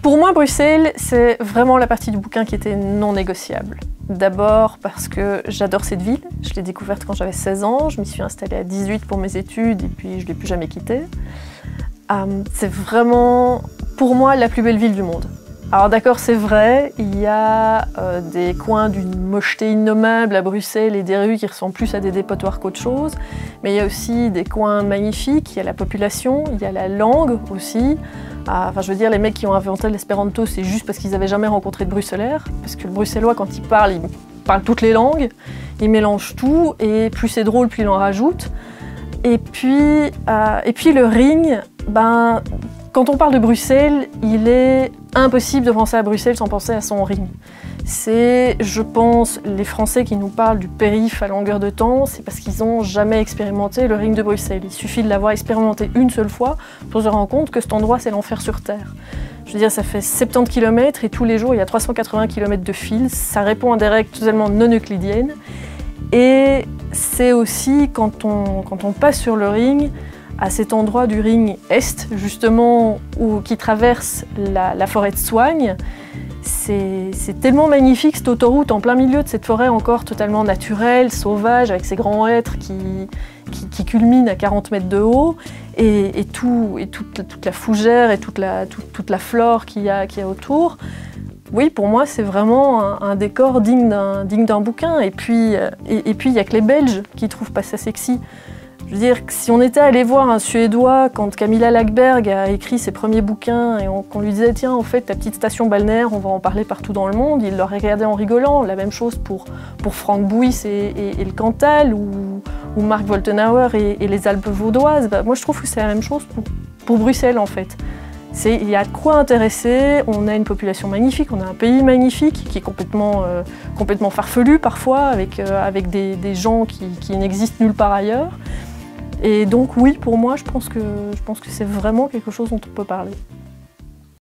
Pour moi, Bruxelles, c'est vraiment la partie du bouquin qui était non négociable. D'abord parce que j'adore cette ville. Je l'ai découverte quand j'avais 16 ans. Je m'y suis installée à 18 pour mes études et puis je ne l'ai plus jamais quittée. C'est vraiment, pour moi, la plus belle ville du monde. Alors d'accord, c'est vrai, il y a des coins d'une mocheté innommable à Bruxelles et des rues qui ressemblent plus à des dépotoirs qu'autre chose. Mais il y a aussi des coins magnifiques, il y a la population, il y a la langue aussi. Enfin, je veux dire, les mecs qui ont inventé l'espéranto, c'est juste parce qu'ils n'avaient jamais rencontré de bruxellaires. Parce que le bruxellois, quand il parle toutes les langues, il mélange tout, et plus c'est drôle, plus il en rajoute. Et puis le ring, quand on parle de Bruxelles, il est impossible de penser à Bruxelles sans penser à son ring. C'est, je pense, les Français qui nous parlent du périph' à longueur de temps, c'est parce qu'ils n'ont jamais expérimenté le ring de Bruxelles. Il suffit de l'avoir expérimenté une seule fois pour se rendre compte que cet endroit, c'est l'enfer sur Terre. Je veux dire, ça fait 70 km et tous les jours, il y a 380 km de fil. Ça répond à des règles totalement non euclidiennes. Et c'est aussi, quand on passe sur le ring, à cet endroit du ring Est, justement, qui traverse la forêt de Soignes. C'est tellement magnifique cette autoroute en plein milieu de cette forêt encore totalement naturelle, sauvage, avec ses grands hêtres qui culminent à 40 mètres de haut, et toute la fougère et toute la flore qu'il y a autour. Oui, pour moi, c'est vraiment un décor digne d'un bouquin. Et puis, il n'y a que les Belges qui ne trouvent pas ça sexy. Je veux dire, si on était allé voir un Suédois quand Camilla Läckberg a écrit ses premiers bouquins et qu'on lui disait « Tiens, en fait, ta petite station balnéaire, on va en parler partout dans le monde », il l'aurait regardé en rigolant. La même chose pour Franck Bouys et le Cantal, ou Mark Woltenhauer et les Alpes vaudoises. Moi, je trouve que c'est la même chose pour Bruxelles, en fait. Il y a de quoi intéresser, on a une population magnifique, on a un pays magnifique qui est complètement farfelu parfois, avec des gens qui n'existent nulle part ailleurs. Et donc oui, pour moi, je pense que c'est vraiment quelque chose dont on peut parler.